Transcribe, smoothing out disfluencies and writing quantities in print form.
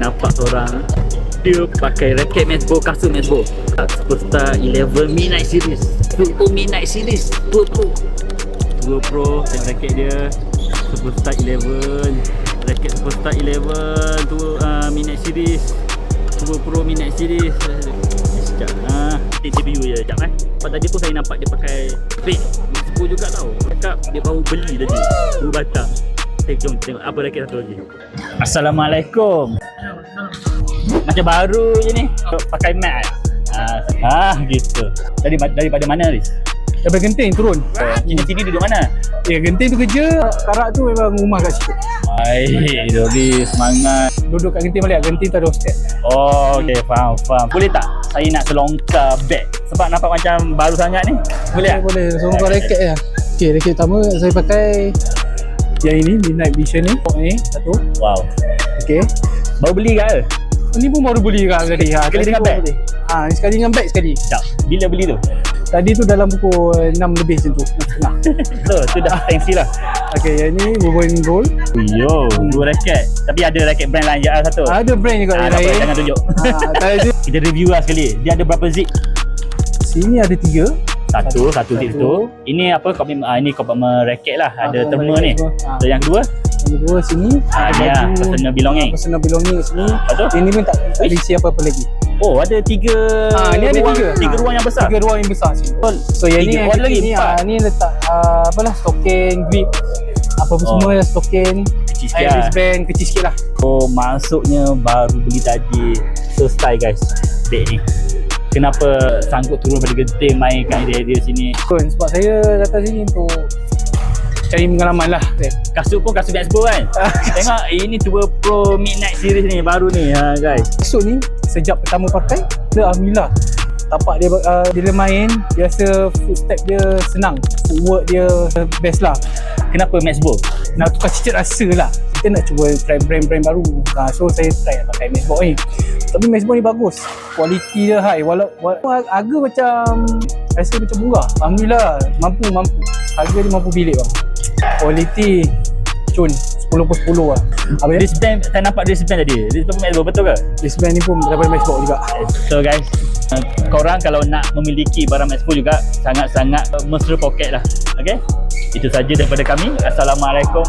nampak seorang dia pakai raket matchball, kasut matchball, Superstar 11 Midnight Series, Turbo Midnight Series, Turbo dan raket dia Superstar 11, raket Superstar 11 tu Midnight Series, Turbo Pro Midnight Series. Sekejap interview je sekejap Sebab tadi pun saya nampak dia pakai fake matchball juga tau. Cakap dia baru beli tadi 2 batang. Jom tengok apa raket satu lagi. Assalamualaikum. Macam baru je ni. Pakai mat gitu. Daripada mana Riz? Daripada Genting turun. Ini sini duduk mana? Ya, Genting tu kerja, Karak tu memang rumah kat situ. Baik, Dodi semangat. Duduk kat Genting balik, Genting tu ada hostel. Oh, okey, faham. Boleh tak saya nak selongkar beg? Sebab nampak macam baru sangat ni. Boleh tak? Boleh, selongkar raket je. Okey, raket pertama saya pakai yang ini, Midnight Vision ni. Ni, satu. Wow. Okey. Baru beli ke? Ni pun baru beli kat tadi. Sekali dengan beg? Ni sekali dengan beg sekali. Sekejap, bila beli tu? Tadi tu dalam pukul 6 lebih macam tu, 6.30. Tu dah fancy lah. Okey, yang ni Bourbon Gold. Yo, 2 raket. Tapi ada raket brand lain je satu. Ada brand juga yang lain. Jangan tunjuk. Kita review lah sekali. Dia ada berapa zip? Sini ada 3. Satu zip tu. Ini apa? Ini compartment raket lah. Ada thermal ni. So yang kedua? Yang kedua sini Ni lah, personal belonging. Personal belonging kat sini. Betul? Ini pun tak isi apa-apa lagi. Oh, ada 3 ni ada ruang, 3 ruang yang besar. 3 ruang yang besar sini. So yang ni ada lagi ni 4. ni letak apalah stokin, grip apa semua stokin, Kecil sikit air lah. wristband kecil sikit lah. Oh, maksudnya baru beli tadi. So style guys, beg ni. Kenapa sanggup turun pada Genting main kat area sini? Sebab saya datang sini untuk cari pengalaman lah. Kasut pun kasut baseball kan? Tengok ini Turbo Pro Midnight Series ni baru ni guys. Kasut ni sejak pertama pakai, alhamdulillah. Tapak dia bila main, dia rasa footstep dia senang, footwork dia best lah. Kenapa matchball? Nak tukar cicit rasa lah. Kita nak cuba try brand-brand baru. So saya try pakai matchball ni. Tapi matchball ni bagus, kualiti dia high. Walaupun harga macam rasa macam murah, alhamdulillah mampu. Harga dia mampu bilik bang. Kualiti cun 10/10 lah. Wristband, saya nampak wristband tadi. Wristband matchball betul ke? Wristband ni pun daripada matchball juga. So guys, korang kalau nak memiliki barang matchball juga sangat-sangat mesra poket lah. Okay? Itu saja daripada kami. Assalamualaikum